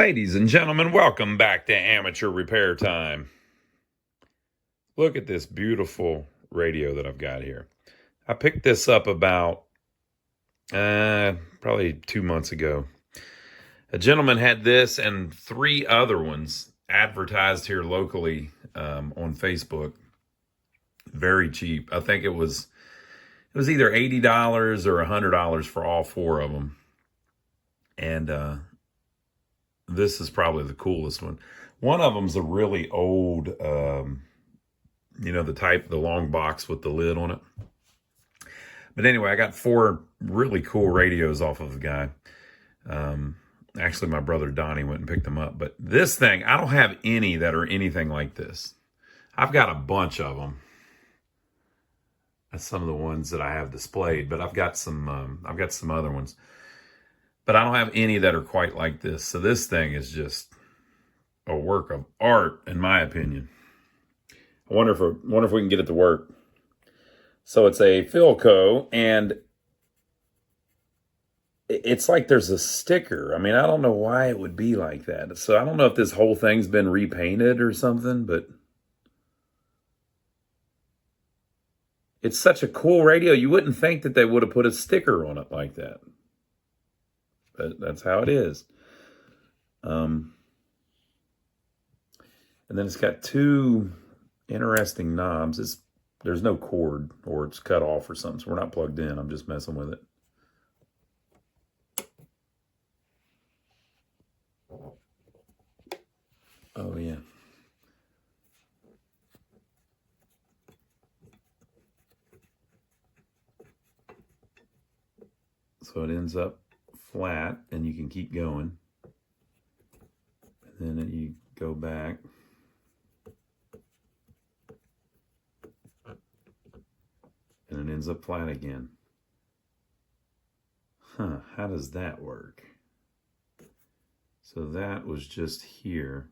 Ladies and gentlemen, welcome back to Amateur Repair Time. Look at this beautiful radio that I've got here. I picked this up about probably 2 months ago. A gentleman had this and 3 other ones advertised here locally on Facebook. Very cheap. I think it was either $80 or $100 for all 4 of them. And this is probably the coolest one. One of them's a really old, the long box with the lid on it. But anyway, I got 4 really cool radios off of the guy. Actually, my brother Donnie went and picked them up. But this thing, I don't have any that are anything like this. I've got a bunch of them. That's some of the ones that I have displayed, but I've got some other ones. But I don't have any that are quite like this. So this thing is just a work of art, in my opinion. I wonder if we can get it to work. So it's a Philco, and it's like there's a sticker. I mean, I don't know why it would be like that. So I don't know if this whole thing's been repainted or something, but it's such a cool radio. You wouldn't think that they would have put a sticker on it like that. But that's how it is. And then it's got 2 interesting knobs. There's no cord, or it's cut off or something, so we're not plugged in. I'm just messing with it. Oh, yeah. So it ends up flat, and you can keep going. And then you go back. And it ends up flat again. How does that work? So that was just here.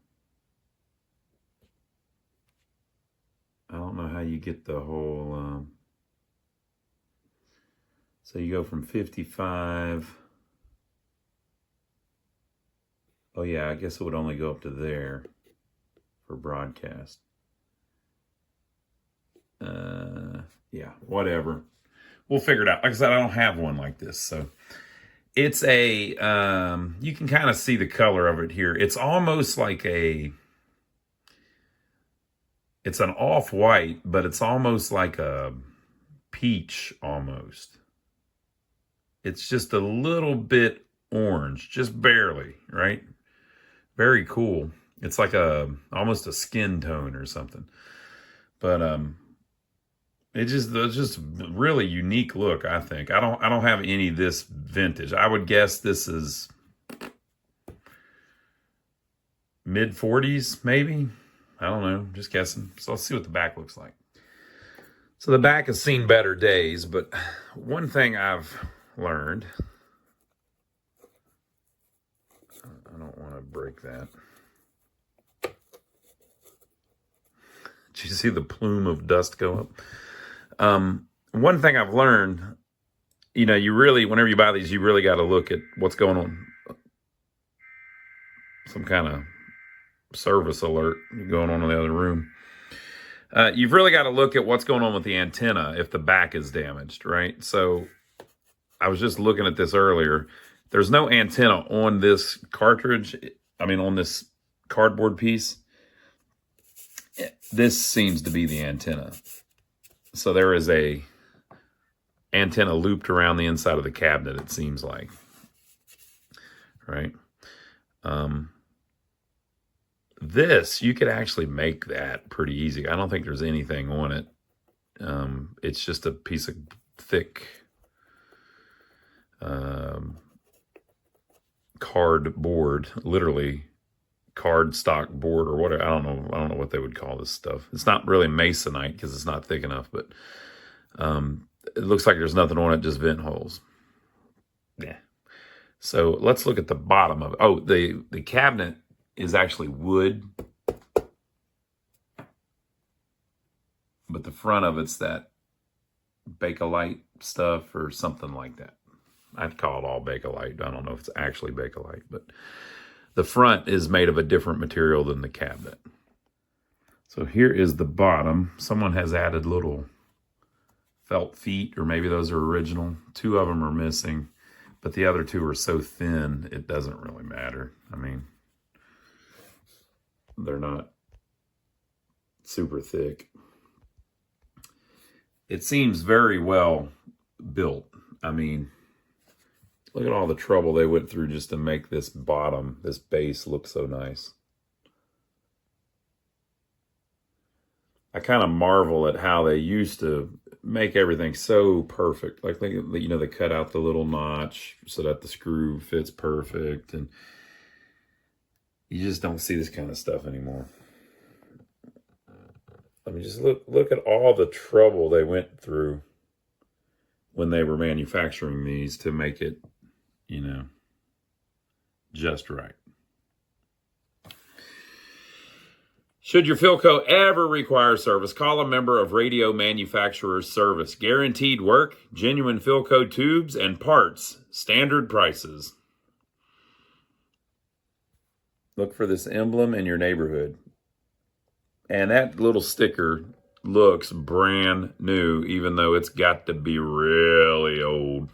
I don't know how you get the whole... So you go from 55... Oh yeah, I guess it would only go up to there for broadcast. Yeah, whatever. We'll figure it out. Like I said, I don't have one like this. So it's a, you can kind of see the color of it here. It's almost like it's an off-white, but it's almost like a peach almost. It's just a little bit orange, just barely, right? Very cool. It's like almost a skin tone or something. But it's just a really unique look, I think. I don't have any this vintage. I would guess this is mid 40s, maybe. I don't know, just guessing. So let's see what the back looks like. So the back has seen better days, but one thing I've learned, I don't want to break that. Did you see the plume of dust go up? One thing I've learned, you really, whenever you buy these, you really got to look at what's going on. Some kind of service alert going on in the other room. You've really got to look at what's going on with the antenna if the back is damaged, right? So I was just looking at this earlier. There's no antenna on this cartridge. On this cardboard piece. This seems to be the antenna. So there is a antenna looped around the inside of the cabinet, it seems like. Right? This, you could actually make that pretty easy. I don't think there's anything on it. It's just a piece of thick cardboard, literally cardstock board or whatever. I don't know what they would call this stuff. It's not really masonite because it's not thick enough, but it looks like there's nothing on it, just vent holes. Yeah. So let's look at the bottom of it. Oh, the cabinet is actually wood, but the front of it's that Bakelite stuff or something like that. I'd call it all Bakelite. I don't know if it's actually Bakelite, but The front is made of a different material than the cabinet. So here is the bottom. Someone has added little felt feet, or maybe those are original. 2 of them are missing, but the other 2 are so thin, it doesn't really matter. I mean, they're not super thick. It seems very well built. I mean, look at all the trouble they went through just to make this bottom, this base look so nice. I kind of marvel at how they used to make everything so perfect. Like, you know, they cut out the little notch so that the screw fits perfect, and you just don't see this kind of stuff anymore. I mean, just look at all the trouble they went through when they were manufacturing these to make it, you know, just right. Should your Philco ever require service, call a member of Radio Manufacturers Service. Guaranteed work, genuine Philco tubes and parts, standard prices. Look for this emblem in your neighborhood. And that little sticker looks brand new, even though it's got to be really old.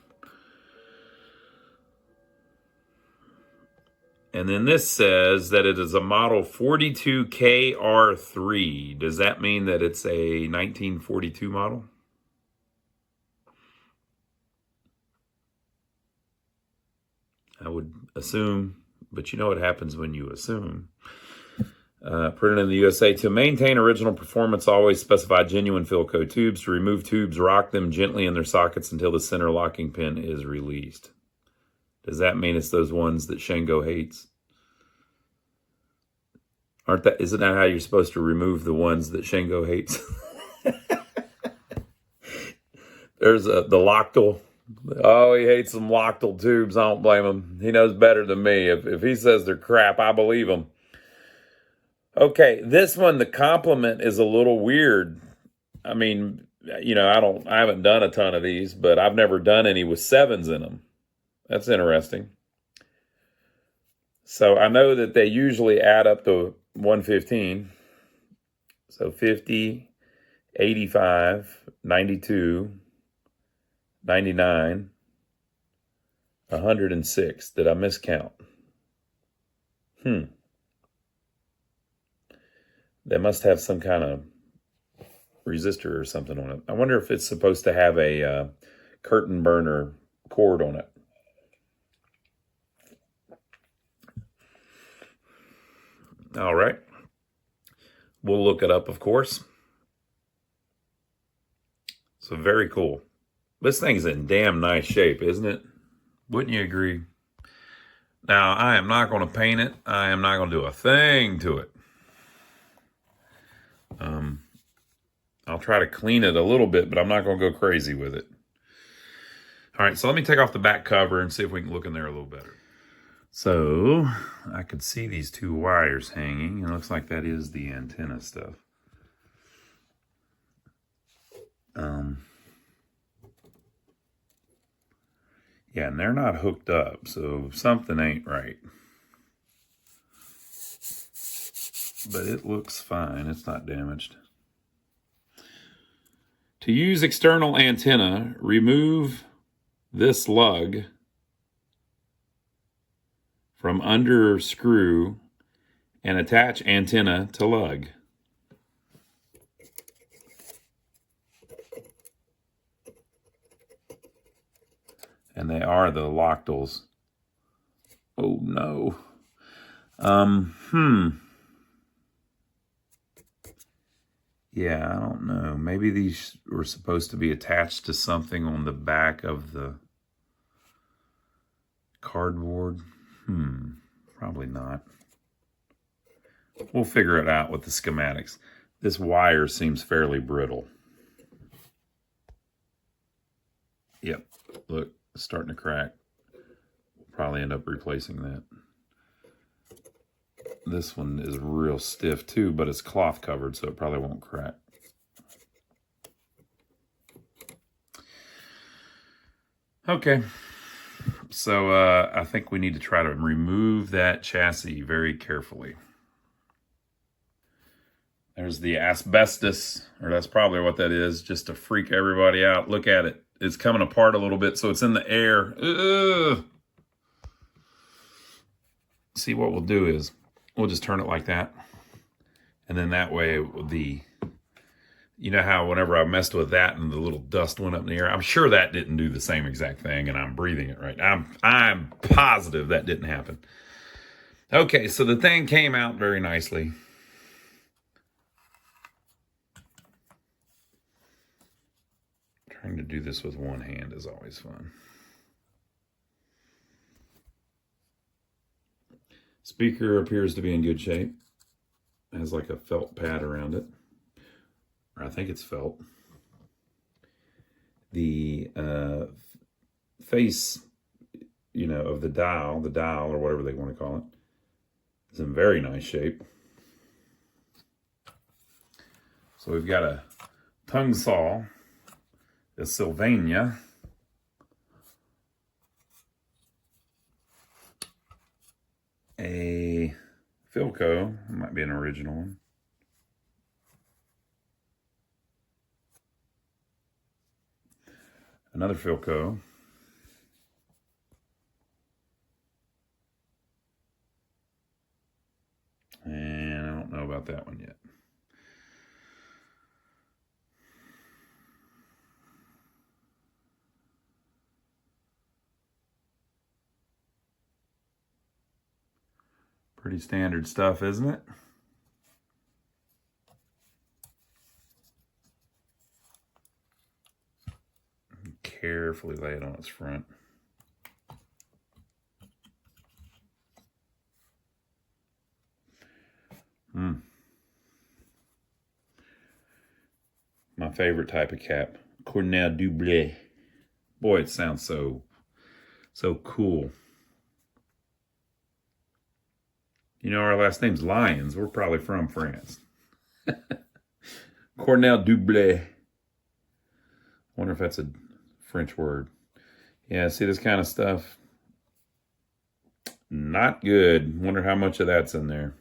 And then this says that it is a model 42KR3. Does that mean that it's a 1942 model? I would assume, but you know what happens when you assume. Printed in the USA. To maintain original performance, always specify genuine Philco tubes. To remove tubes, rock them gently in their sockets until the center locking pin is released. Does that mean it's those ones that Shango hates? Isn't that how you're supposed to remove the ones that Shango hates? There's the Loctile. Oh, he hates some Loctile tubes. I don't blame him. He knows better than me. If he says they're crap, I believe him. Okay, this one, the complement is a little weird. I mean, you know, I haven't done a ton of these, but I've never done any with 7s in them. That's interesting. So I know that they usually add up to 115. So 50, 85, 92, 99, 106. Did I miscount? They must have some kind of resistor or something on it. I wonder if it's supposed to have a curtain burner cord on it. All right. We'll look it up, of course. So very cool. This thing's in damn nice shape, isn't it? Wouldn't you agree? Now, I am not going to paint it. I am not going to do a thing to it. I'll try to clean it a little bit, but I'm not going to go crazy with it. All right, so let me take off the back cover and see if we can look in there a little better. So I could see these 2 wires hanging. It looks like that is the antenna stuff. Yeah, and they're not hooked up, so something ain't right. But it looks fine. It's not damaged. To use external antenna, remove this lug from under screw and attach antenna to lug. And they are the Loctiles. Oh no. Yeah, I don't know. Maybe these were supposed to be attached to something on the back of the cardboard. Probably not. We'll figure it out with the schematics. This wire seems fairly brittle. Yep, look, it's starting to crack. We'll probably end up replacing that. This one is real stiff too, but it's cloth covered, so it probably won't crack. Okay. So I think we need to try to remove that chassis very carefully. There's the asbestos, or that's probably what that is, just to freak everybody out. Look at it. It's coming apart a little bit, so it's in the air. Ugh. See, what we'll do is we'll just turn it like that. And then that way, you know how whenever I messed with that and the little dust went up in the air, I'm sure that didn't do the same exact thing, and I'm breathing it right now. I'm positive that didn't happen. Okay, so the thing came out very nicely. Trying to do this with one hand is always fun. Speaker appears to be in good shape. It has like a felt pad around it. Or I think it's felt. The face, of the dial or whatever they want to call it, is in very nice shape. So we've got a tongue saw, a Sylvania, a Philco, might be an original one, another Philco, and I don't know about that one yet. Pretty standard stuff, isn't it? Carefully lay it on its front. My favorite type of cap, Cornell Dublé. Boy, it sounds so cool. Our last name's Lyons. We're probably from France. Cornell Dublé. Wonder if that's a French word. Yeah, see this kind of stuff? Not good. Wonder how much of that's in there.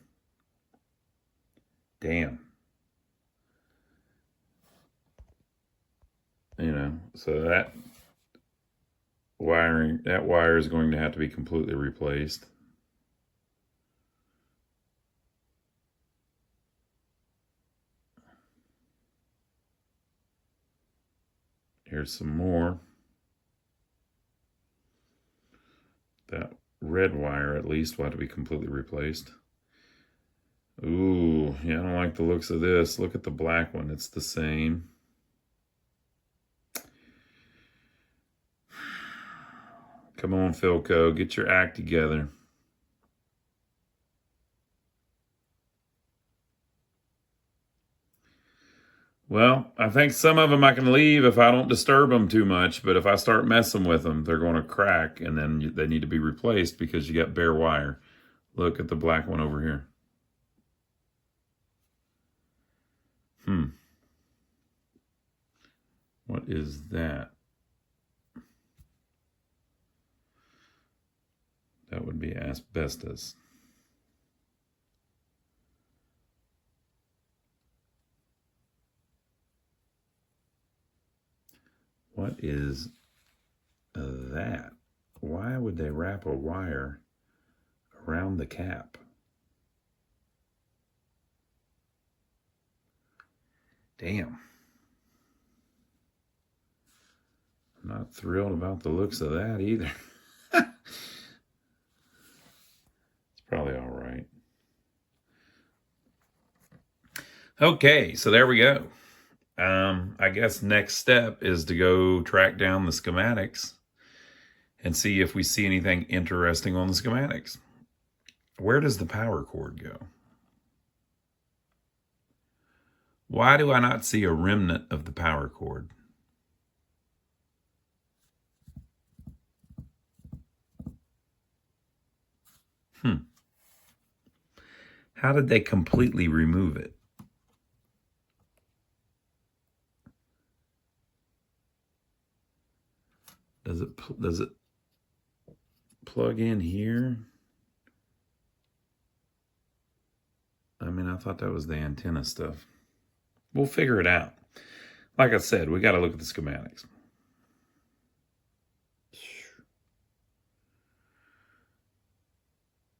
Damn. So that wire is going to have to be completely replaced. Here's some more. That red wire, at least, will have to be completely replaced. Ooh, yeah, I don't like the looks of this. Look at the black one. It's the same. Come on, Philco, get your act together. Well, I think some of them I can leave if I don't disturb them too much, but if I start messing with them, they're going to crack, and then they need to be replaced because you got bare wire. Look at the black one over here. What is that? That would be asbestos. What is that? Why would they wrap a wire around the cap? Damn. I'm not thrilled about the looks of that either. It's probably all right. Okay, so there we go. I guess next step is to go track down the schematics and see if we see anything interesting on the schematics. Where does the power cord go? Why do I not see a remnant of the power cord? How did they completely remove it? Does it plug in here? I mean, I thought that was the antenna stuff. We'll figure it out. Like I said, we got to look at the schematics.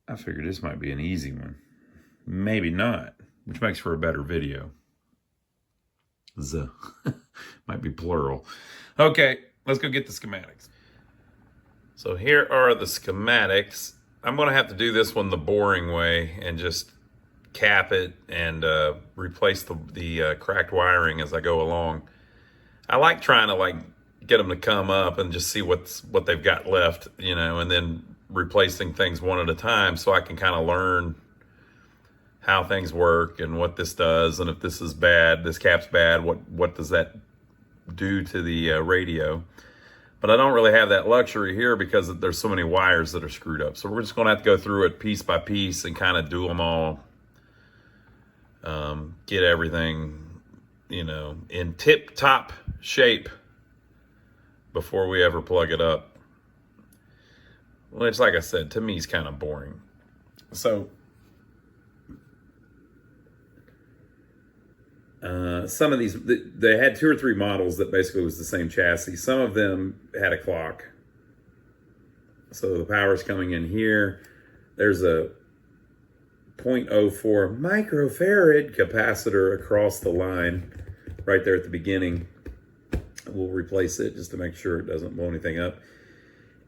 I figured this might be an easy one. Maybe not, which makes for a better video. Might be plural. Okay, let's go get the schematics. So here are the schematics. I'm going to have to do this one the boring way and just cap it and replace the cracked wiring as I go along. I like trying to get them to come up and just see what they've got left, you know, and then replacing things one at a time so I can kind of learn how things work and what this does, and if this is bad, this cap's bad, what does that do to the radio. But I don't really have that luxury here because there's so many wires that are screwed up. So we're just going to have to go through it piece by piece and kind of do them all, get everything, you know, in tip-top shape before we ever plug it up. Which, like I said, to me is kind of boring. So some of these, they had 2 or 3 models that basically was the same chassis. Some of them had a clock. So the power's coming in here. There's a 0.04 microfarad capacitor across the line right there at the beginning. We'll replace it just to make sure it doesn't blow anything up.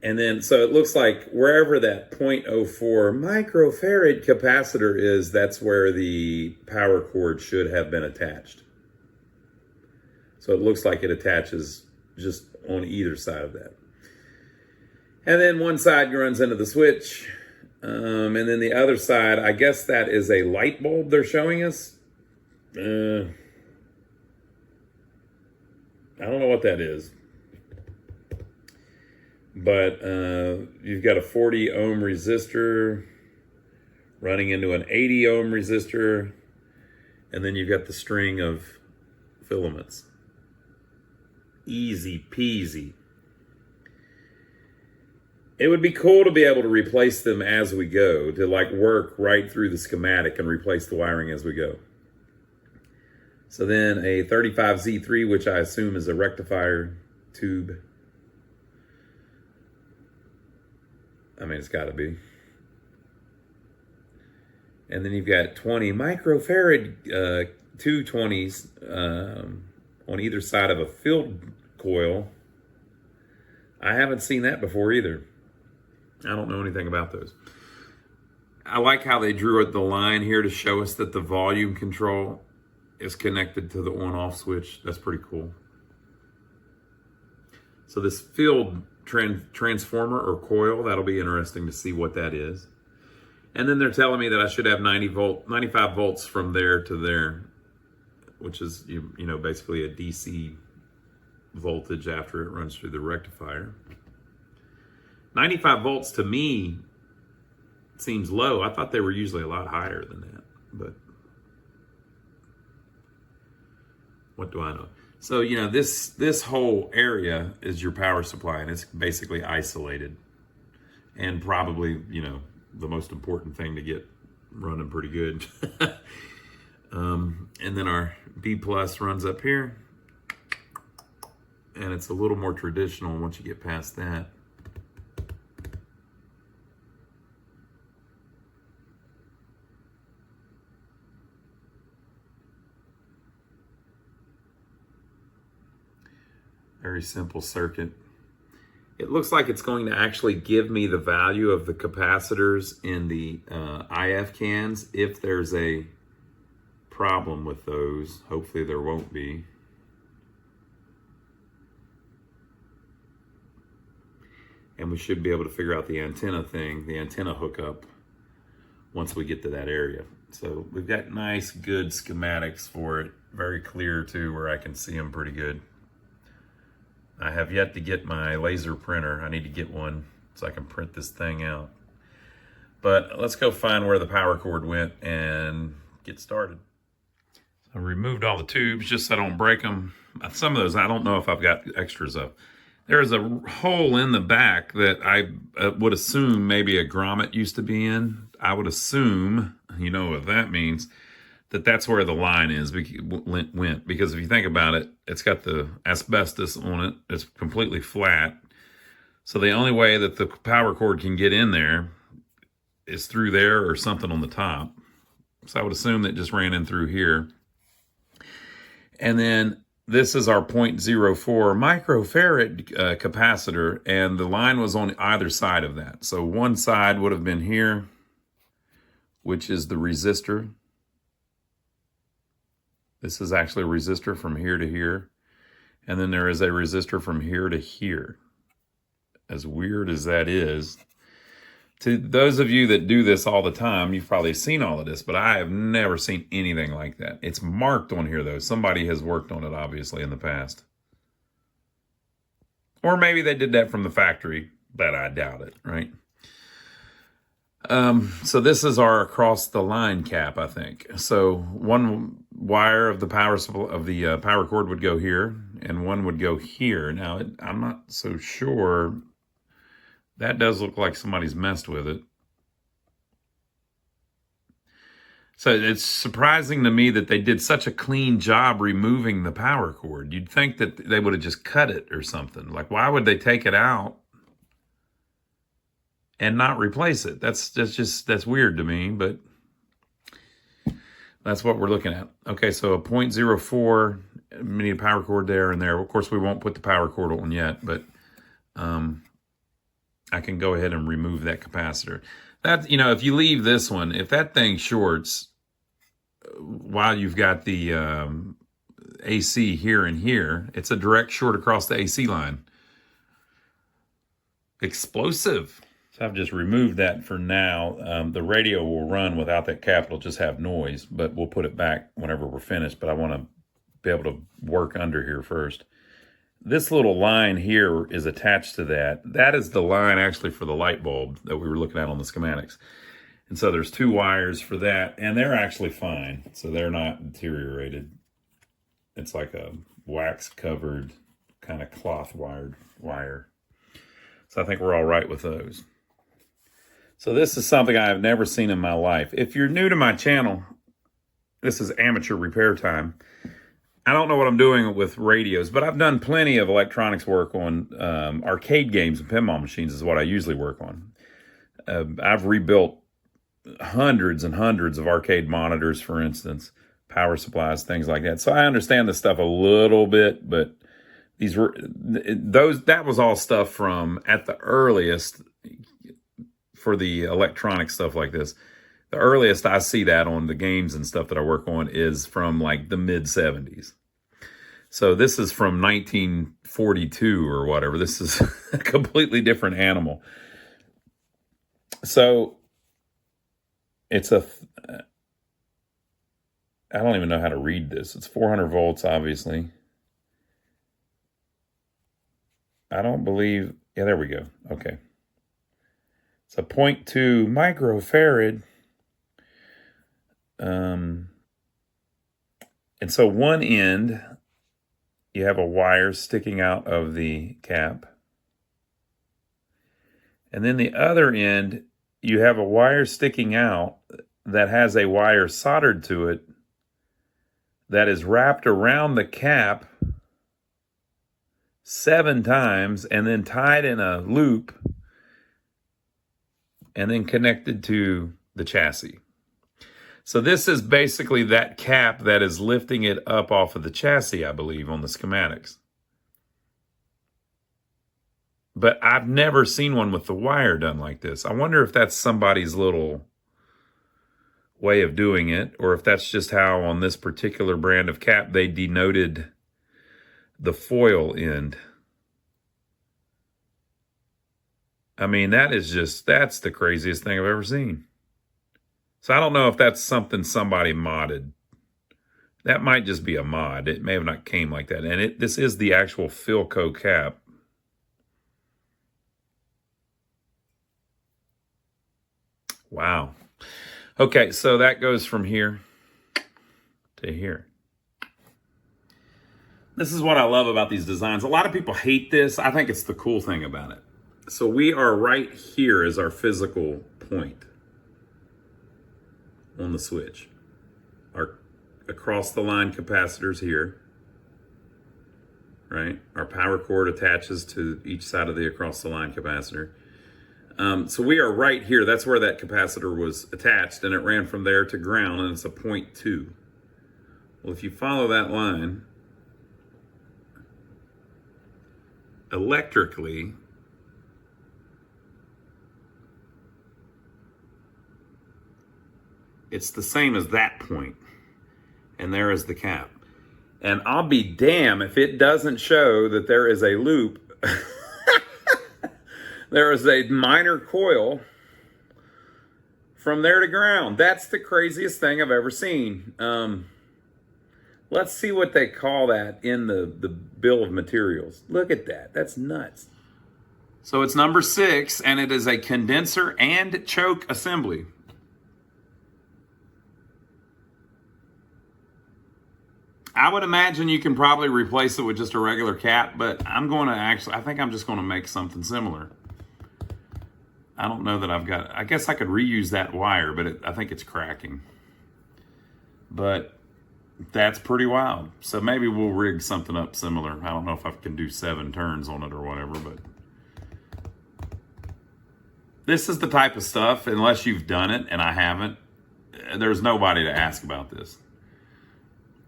And then, so it looks like wherever that 0.04 microfarad capacitor is, that's where the power cord should have been attached. So it looks like it attaches just on either side of that. And then one side runs into the switch. And then the other side, I guess that is a light bulb they're showing us. I don't know what that is. But you've got a 40 ohm resistor running into an 80 ohm resistor, and then you've got the string of filaments. Easy peasy. It would be cool to be able to replace them as we go, to work right through the schematic and replace the wiring as we go. So then a 35Z3, which I assume is a rectifier tube. I mean, it's got to be. And then you've got 20 microfarad 220s on either side of a filled coil. I haven't seen that before either. I don't know anything about those. I like how they drew the line here to show us that the volume control is connected to the on-off switch. That's pretty cool. So this field transformer or coil, that'll be interesting to see what that is. And then they're telling me that I should have 95 volts from there to there, which is, you know, basically a DC voltage after it runs through the rectifier. 95 volts to me seems low. I thought they were usually a lot higher than that, but what do I know? So, you know, this whole area is your power supply, and it's basically isolated. And probably, you know, the most important thing to get running pretty good. And then our B plus runs up here. And it's a little more traditional once you get past that. Very simple circuit. It looks like it's going to actually give me the value of the capacitors in the IF cans if there's a problem with those. Hopefully there won't be. And we should be able to figure out the antenna thing, the antenna hookup, once we get to that area. So we've got nice, good schematics for it. Very clear too, where I can see them pretty good. I have yet to get my laser printer. I need to get one so I can print this thing out. But let's go find where the power cord went and get started. I removed all the tubes just so I don't break them. Some of those, I don't know if I've got extras of. There's a hole in the back that I would assume maybe a grommet used to be in. I would assume, you know what that means, that's where the line is went. Because if you think about it, it's got the asbestos on it. It's completely flat. So the only way that the power cord can get in there is through there or something on the top. So I would assume that just ran in through here. And then this is our 0.04 microfarad capacitor, and the line was on either side of that. So one side would have been here, which is the resistor. This is actually a resistor from here to here. And then there is a resistor from here to here. As weird as that is, to those of you that do this all the time, you've probably seen all of this, but I have never seen anything like that. It's marked on here, though. Somebody has worked on it, obviously, in the past. Or maybe they did that from the factory, but I doubt it, right? So this is our across the line cap, I think. So one wire of the power supply of the power cord would go here, and one would go here. Now, I'm not so sure. That does look like somebody's messed with it. So it's surprising to me that they did such a clean job removing the power cord. You'd think that they would have just cut it or something. Like, why would they take it out and not replace it? That's weird to me, but that's what we're looking at. Okay, so a 0.04, we need a power cord there and there. Of course, we won't put the power cord on yet, but I can go ahead and remove that capacitor. That, you know, if you leave this one, if that thing shorts while you've got the AC here and here, it's a direct short across the AC line. Explosive. So I've just removed that for now. The radio will run without that cap. It'll just have noise, but we'll put it back whenever we're finished. But I want to be able to work under here first. This little line here is attached to that. That is the line actually for the light bulb that we were looking at on the schematics. And so there's two wires for that, and they're actually fine. So they're not deteriorated. It's like a wax covered kind of cloth wired wire. So I think we're all right with those. So this is something I have never seen in my life. If you're new to my channel, this is amateur repair time. I don't know what I'm doing with radios, but I've done plenty of electronics work on arcade games and pinball machines is what I usually work on. I've rebuilt hundreds and hundreds of arcade monitors, for instance, power supplies, things like that. So I understand this stuff a little bit, but that was all stuff from at the earliest for the electronic stuff like this. The earliest I see that on the games and stuff that I work on is from like the mid 70s. So this is from 1942 or whatever. This is a completely different animal. So it's I don't even know how to read this. It's 400 volts, obviously. I don't believe, yeah, there we go. Okay. It's a 0.2 microfarad. And so one end, you have a wire sticking out of the cap. And then the other end, you have a wire sticking out that has a wire soldered to it that is wrapped around the cap 7 times and then tied in a loop and then connected to the chassis. So this is basically that cap that is lifting it up off of the chassis, I believe, on the schematics. But I've never seen one with the wire done like this. I wonder if that's somebody's little way of doing it, or if that's just how on this particular brand of cap they denoted the foil end. I mean, that's the craziest thing I've ever seen. So I don't know if that's something somebody modded. That might just be a mod. It may have not came like that. And this is the actual Philco cap. Wow. Okay, so that goes from here to here. This is what I love about these designs. A lot of people hate this. I think it's the cool thing about it. So we are right here as our physical point on the switch. Our across the line capacitors here, right? Our power cord attaches to each side of the across the line capacitor. So we are right here. That's where that capacitor was attached, and it ran from there to ground, and it's a 0.2. Well, if you follow that line, electrically, it's the same as that point, and there is the cap. And I'll be damned if it doesn't show that there is a loop. There is a minor coil from there to ground. That's the craziest thing I've ever seen. Let's see what they call that in the bill of materials. Look at that. That's nuts. So it's number 6, and it is a condenser and choke assembly. I would imagine you can probably replace it with just a regular cap, but I think I'm just going to make something similar. I don't know that I guess I could reuse that wire, but I think it's cracking. But that's pretty wild. So maybe we'll rig something up similar. I don't know if I can do 7 turns on it or whatever, but this is the type of stuff, unless you've done it, and I haven't, there's nobody to ask about this.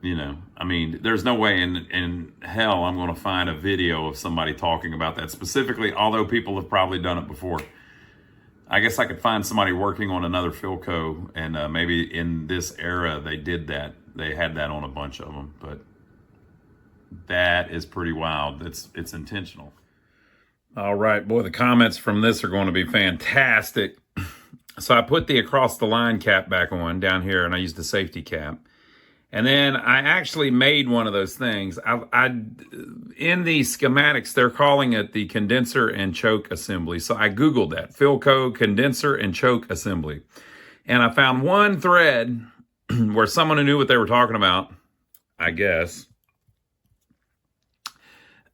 You know, I mean, there's no way in hell I'm going to find a video of somebody talking about that specifically, although people have probably done it before. I guess I could find somebody working on another Philco, and maybe in this era they did that. They had that on a bunch of them, but that is pretty wild. It's intentional. All right, boy, the comments from this are going to be fantastic. So I put the across the line cap back on down here, and I used the safety cap. And then I actually made one of those things. In the schematics, they're calling it the condenser and choke assembly. So I Googled that, Philco condenser and choke assembly. And I found one thread where someone who knew what they were talking about, I guess,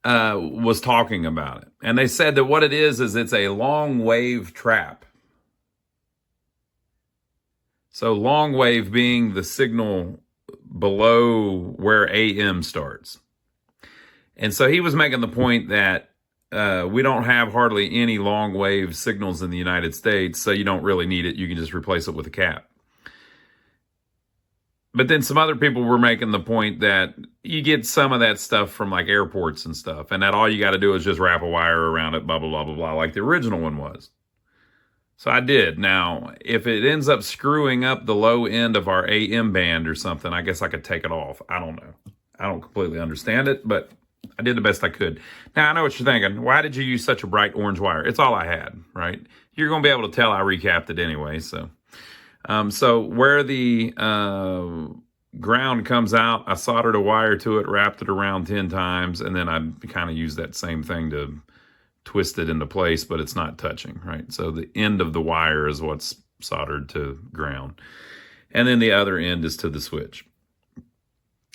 was talking about it. And they said that what it is it's a long wave trap. So long wave being the signal below where AM starts. And so he was making the point that we don't have hardly any long wave signals in the United States, so you don't really need it. You can just replace it with a cap. But then some other people were making the point that you get some of that stuff from like airports and stuff, and that all you got to do is just wrap a wire around it, blah, blah, blah, blah, blah, like the original one was. So I did. Now, if it ends up screwing up the low end of our AM band or something, I guess I could take it off. I don't know. I don't completely understand it, but I did the best I could. Now, I know what you're thinking. Why did you use such a bright orange wire? It's all I had, right? You're going to be able to tell I recapped it anyway. So where the ground comes out, I soldered a wire to it, wrapped it around 10 times, and then I kind of used that same thing to twist it into place, but it's not touching, right? So the end of the wire is what's soldered to ground. And then the other end is to the switch,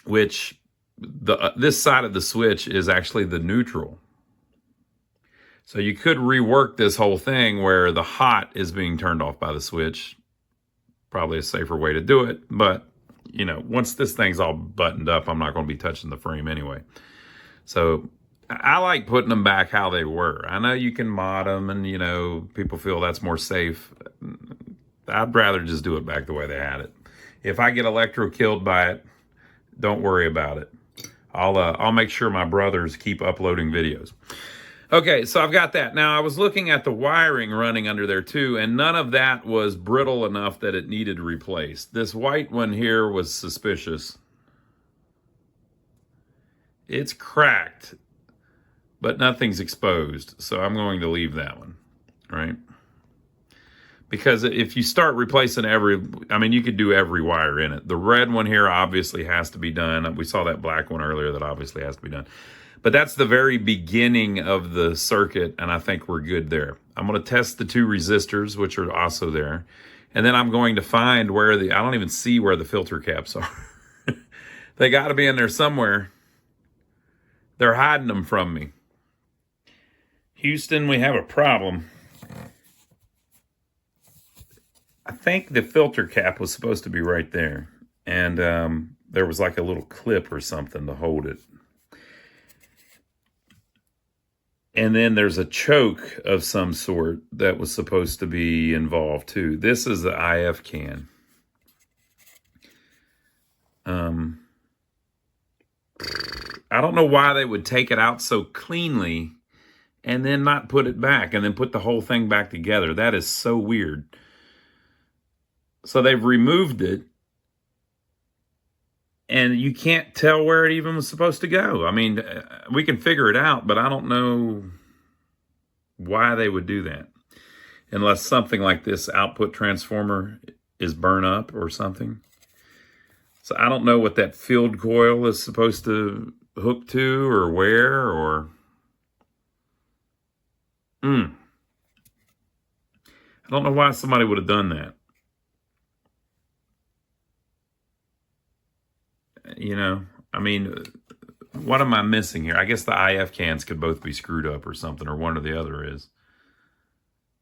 which this side of the switch is actually the neutral. So you could rework this whole thing where the hot is being turned off by the switch. Probably a safer way to do it. But, you know, once this thing's all buttoned up, I'm not going to be touching the frame anyway. So I like putting them back how they were. I know you can mod them and, you know, people feel that's more safe. I'd rather just do it back the way they had it. If I get electro killed by it, don't worry about it. I'll make sure my brothers keep uploading videos. Okay, so I've got that. Now, I was looking at the wiring running under there too, and none of that was brittle enough that it needed replaced. This white one here was suspicious. It's cracked, but nothing's exposed, so I'm going to leave that one, right? Because if you start replacing you could do every wire in it. The red one here obviously has to be done. We saw that black one earlier that obviously has to be done. But that's the very beginning of the circuit, and I think we're good there. I'm going to test the 2 resistors, which are also there. And then I'm going to find where I don't even see where the filter caps are. They got to be in there somewhere. They're hiding them from me. Houston, we have a problem. I think the filter cap was supposed to be right there. And there was like a little clip or something to hold it. And then there's a choke of some sort that was supposed to be involved too. This is the IF can. I don't know why they would take it out so cleanly and then not put it back and then put the whole thing back together. That is so weird. So they've removed it and you can't tell where it even was supposed to go. I mean, we can figure it out, but I don't know why they would do that. Unless something like this output transformer is burnt up or something. So I don't know what that field coil is supposed to hook to or where or... I don't know why somebody would have done that. You know, I mean, what am I missing here? I guess the IF cans could both be screwed up or something, or one or the other is.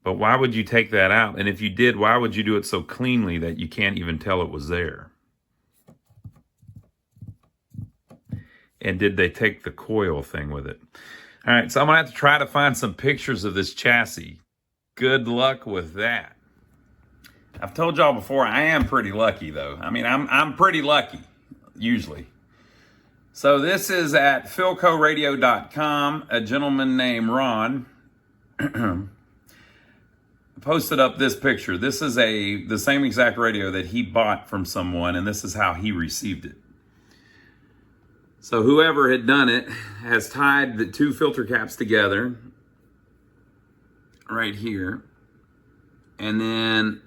But why would you take that out? And if you did, why would you do it so cleanly that you can't even tell it was there? And did they take the coil thing with it? All right, so I'm gonna have to try to find some pictures of this chassis. Good luck with that. I've told y'all before, I am pretty lucky though. I mean, I'm pretty lucky, usually. So this is at philcoradio.com. A gentleman named Ron posted up this picture. This is the same exact radio that he bought from someone, and this is how he received it. So whoever had done it has tied the two filter caps together right here. And then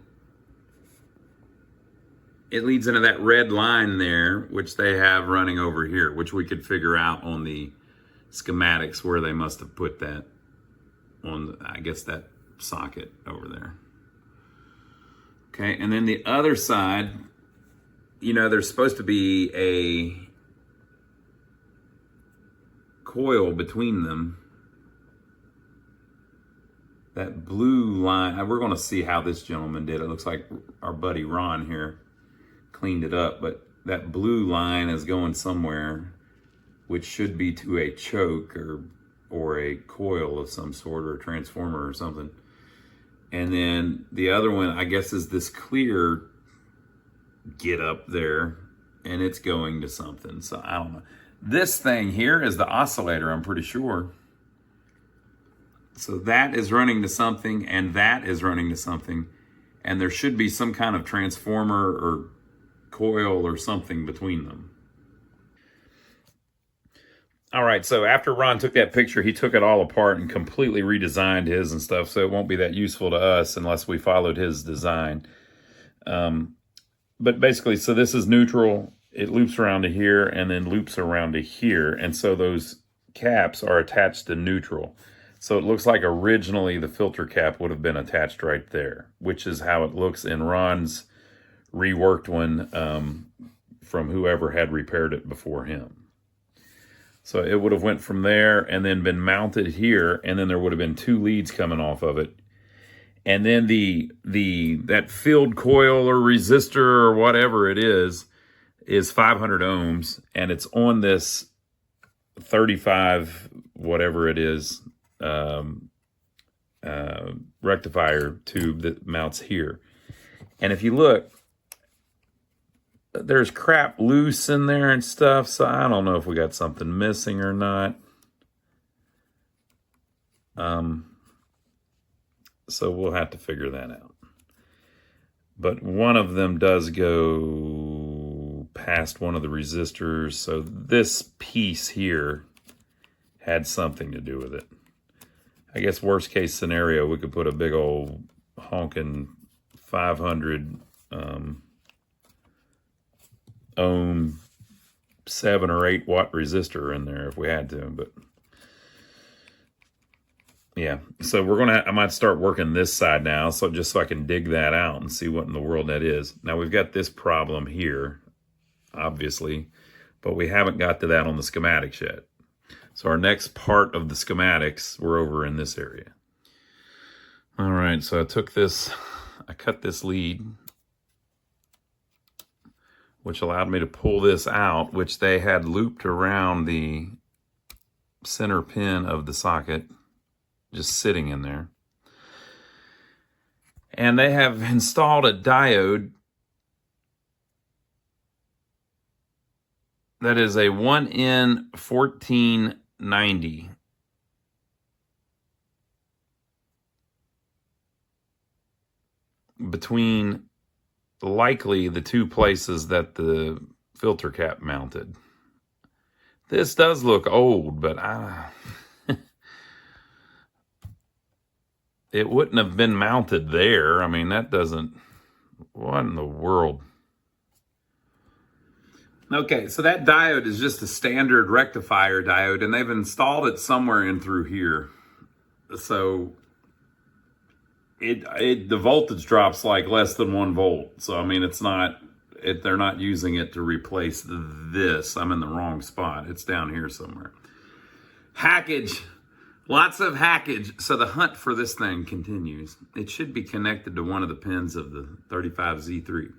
it leads into that red line there, which they have running over here, which we could figure out on the schematics where they must have put that on, I guess, that socket over there. Okay, and then the other side, you know, there's supposed to be a coil between them. That blue line, we're going to see how this gentleman did. It looks like our buddy Ron here cleaned it up, but that blue line is going somewhere, which should be to a choke or a coil of some sort, or a transformer or something. And then the other one, I guess, is this clear get up there, and it's going to something. So I don't know. This thing here is the oscillator, I'm pretty sure. So that is running to something, and that is running to something. And there should be some kind of transformer or coil or something between them. All right, so after Ron took that picture, he took it all apart and completely redesigned his and stuff, so it won't be that useful to us unless we followed his design. But basically, so this is neutral. It loops around to here and then loops around to here. And so those caps are attached to neutral. So it looks like originally the filter cap would have been attached right there, which is how it looks in Ron's reworked one from whoever had repaired it before him. So it would have went from there and then been mounted here, and then there would have been two leads coming off of it. And then that field coil or resistor or whatever it is 500 ohms, and it's on this 35 whatever it is rectifier tube that mounts here. And if you look, there's crap loose in there and stuff, so I don't know if we got something missing or not. So we'll have to figure that out. But one of them does go past one of the resistors, so this piece here had something to do with it. I guess worst case scenario, we could put a big old honking 500 ohm 7 or 8 watt resistor in there if we had to, but yeah. So I might start working this side now, so just so I can dig that out and see what in the world that is. Now we've got this problem here, obviously, but we haven't got to that on the schematics yet. So our next part of the schematics, we're over in this area. All right, so I cut this lead, which allowed me to pull this out, which they had looped around the center pin of the socket, just sitting in there. And they have installed a diode that is a 1N1490. Between likely the two places that the filter cap mounted. This does look old, but it wouldn't have been mounted there. I mean, that doesn't, what in the world? Okay, so that diode is just a standard rectifier diode, and they've installed it somewhere in through here. So the voltage drops like less than 1 volt. So I mean, they're not using it to replace this. I'm in the wrong spot. It's down here somewhere. Hackage, lots of hackage. So the hunt for this thing continues. It should be connected to one of the pins of the 35Z3.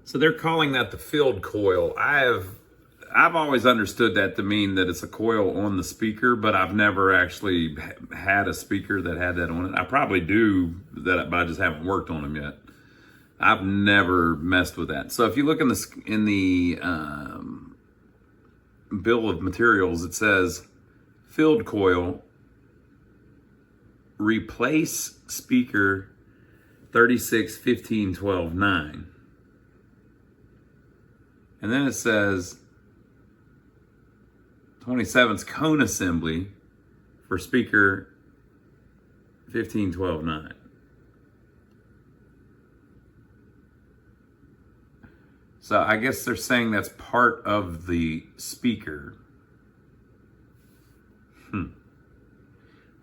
So they're calling that the field coil. I've always understood that to mean that it's a coil on the speaker, but I've never actually had a speaker that had that on it. I probably do that, but I just haven't worked on them yet. I've never messed with that. So if you look in the bill of materials, it says field coil, replace speaker 36 15 12 9. And then it says 27's cone assembly for speaker 15 12 9. So I guess they're saying that's part of the speaker.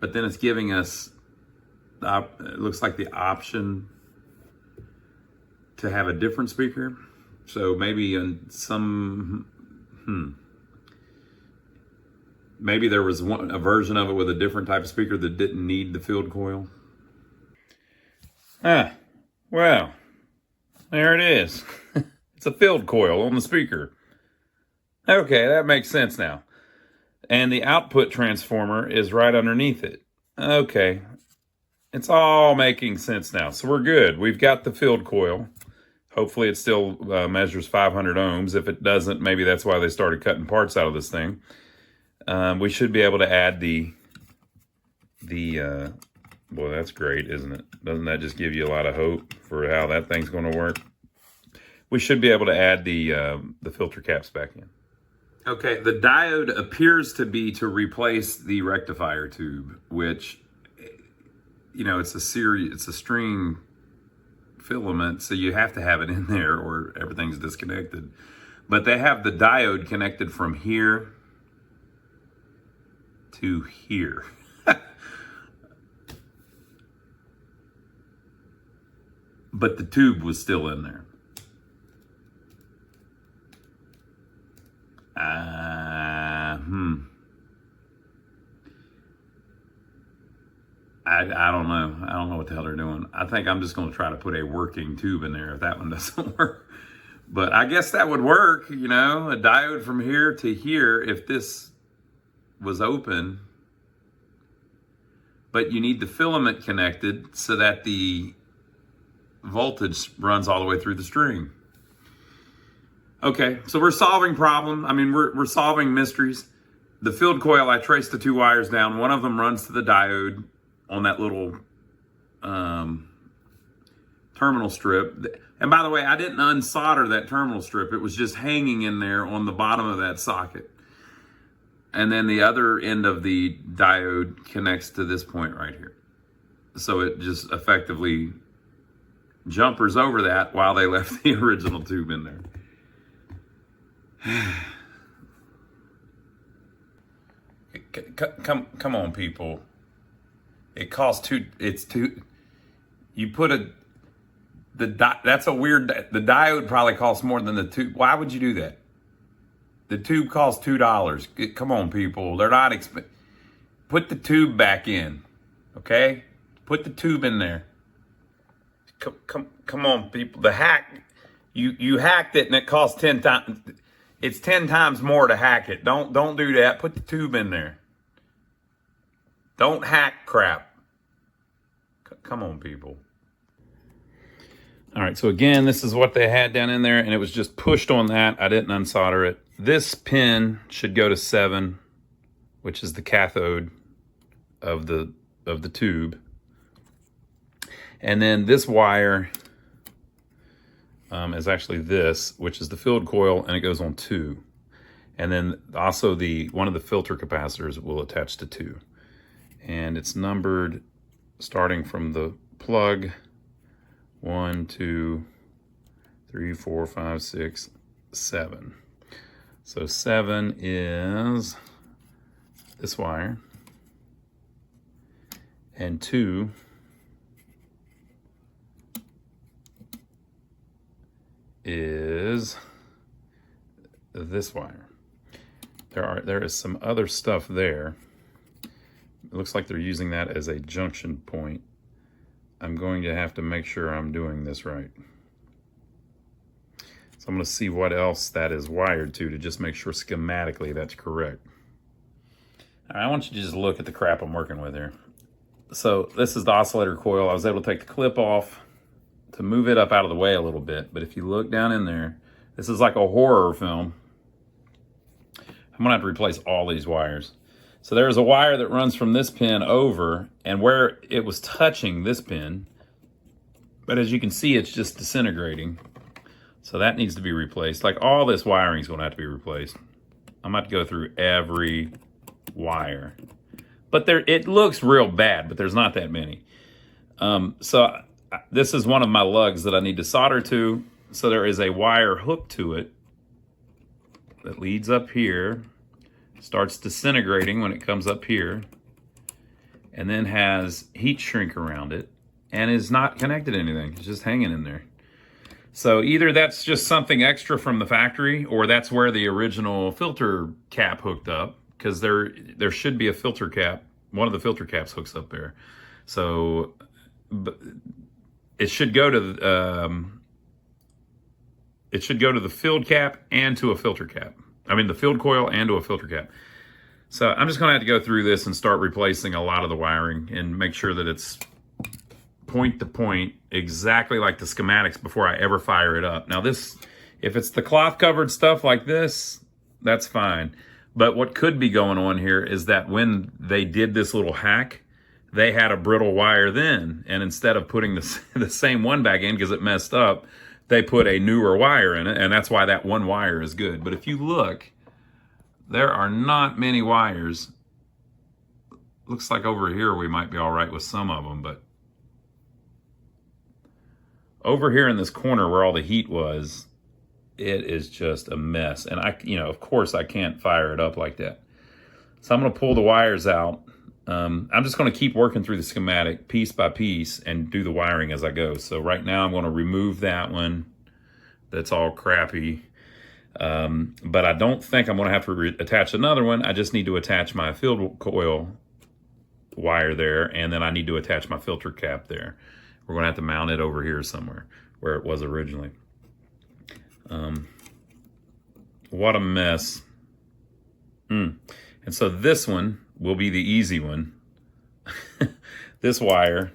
But then it's giving us, it looks like the option to have a different speaker. So maybe in some, maybe there was a version of it with a different type of speaker that didn't need the field coil. Well, there it is. It's a field coil on the speaker. Okay, that makes sense now. And the output transformer is right underneath it. Okay, it's all making sense now. So we're good. We've got the field coil. Hopefully it still measures 500 ohms. If it doesn't, maybe that's why they started cutting parts out of this thing. We should be able to add the boy, that's great, isn't it? Doesn't that just give you a lot of hope for how that thing's going to work? We should be able to add the filter caps back in. Okay, the diode appears to be to replace the rectifier tube, which, you know, it's a string filament, so you have to have it in there or everything's disconnected. But they have the diode connected from here to here. But the tube was still in there. I don't know. I don't know what the hell they're doing. I think I'm just going to try to put a working tube in there if that one doesn't work. But I guess that would work, you know, a diode from here to here if this was open. But you need the filament connected so that the voltage runs all the way through the string. Okay, so we're solving problem. I mean, we're solving mysteries. The field coil, I traced the two wires down. One of them runs to the diode on that little terminal strip. And by the way, I didn't unsolder that terminal strip. It was just hanging in there on the bottom of that socket. And then the other end of the diode connects to this point right here. So it just effectively jumpers over that while they left the original tube in there. Come on, people. It costs you put that's a weird, the diode probably costs more than the tube. Why would you do that? The tube costs $2. Come on, people. They're not expensive. Put the tube back in, okay? Put the tube in there. Come on, people. The hack, you hacked it and it costs 10 times. It's 10 times more to hack it. Don't do that. Put the tube in there. Don't hack crap. Come on, people. All right, so again, this is what they had down in there, and it was just pushed on that. I didn't unsolder it. This pin should go to 7, which is the cathode of the tube. And then this wire is actually this, which is the filled coil, and it goes on 2. And then also one of the filter capacitors will attach to 2. And it's numbered starting from the plug 1, 2, 3, 4, 5, 6, 7. So 7 is this wire, and 2 is this wire. There is some other stuff there. It looks like they're using that as a junction point. I'm going to have to make sure I'm doing this right. So I'm going to see what else that is wired to just make sure schematically that's correct. All right, I want you to just look at the crap I'm working with here. So this is the oscillator coil. I was able to take the clip off to move it up out of the way a little bit. But if you look down in there, this is like a horror film. I'm going to have to replace all these wires. So there's a wire that runs from this pin over, and where it was touching this pin, but as you can see, it's just disintegrating. So that needs to be replaced. Like all this wiring is going to have to be replaced. I'm going to have to go through every wire. But it looks real bad, but there's not that many. So this is one of my lugs that I need to solder to. So there is a wire hooked to it that leads up here, starts disintegrating when it comes up here, and then has heat shrink around it and is not connected to anything. It's just hanging in there. So either that's just something extra from the factory, or that's where the original filter cap hooked up, because there should be a filter cap. One of the filter caps hooks up there. So it should go to the filled cap and to a filter cap. I mean, the filled coil and to a filter cap. So I'm just going to have to go through this and start replacing a lot of the wiring and make sure that it's point to point, exactly like the schematics before I ever fire it up. Now this, if it's the cloth covered stuff like this, that's fine. But what could be going on here is that when they did this little hack, they had a brittle wire then. And instead of putting the same one back in because it messed up, they put a newer wire in it, and that's why that one wire is good. But if you look, there are not many wires. Looks like over here we might be all right with some of them, but over here in this corner where all the heat was, it is just a mess. And of course I can't fire it up like that. So I'm gonna pull the wires out. I'm just going to keep working through the schematic piece by piece and do the wiring as I go. So right now I'm going to remove that one that's all crappy. But I don't think I'm going to have to attach another one. I just need to attach my filled coil wire there, and then I need to attach my filter cap there. We're going to have to mount it over here somewhere where it was originally. What a mess. And so this one will be the easy one. This wire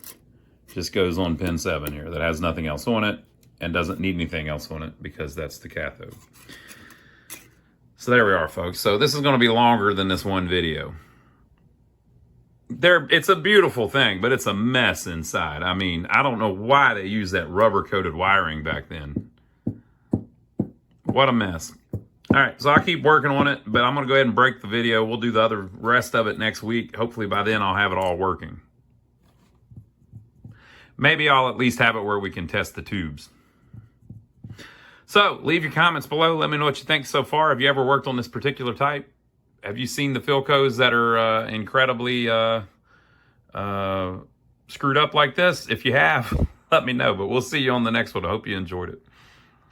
just goes on pin 7 here that has nothing else on it and doesn't need anything else on it because that's the cathode. So there we are, folks. So this is going to be longer than this one video. It's a beautiful thing, but it's a mess inside. I mean, I don't know why they used that rubber-coated wiring back then. What a mess. All right, so I'll keep working on it, but I'm going to go ahead and break the video. We'll do the rest of it next week. Hopefully by then I'll have it all working. Maybe I'll at least have it where we can test the tubes. So leave your comments below. Let me know what you think so far. Have you ever worked on this particular type? Have you seen the Philcos that are incredibly screwed up like this? If you have, let me know. But we'll see you on the next one. I hope you enjoyed it.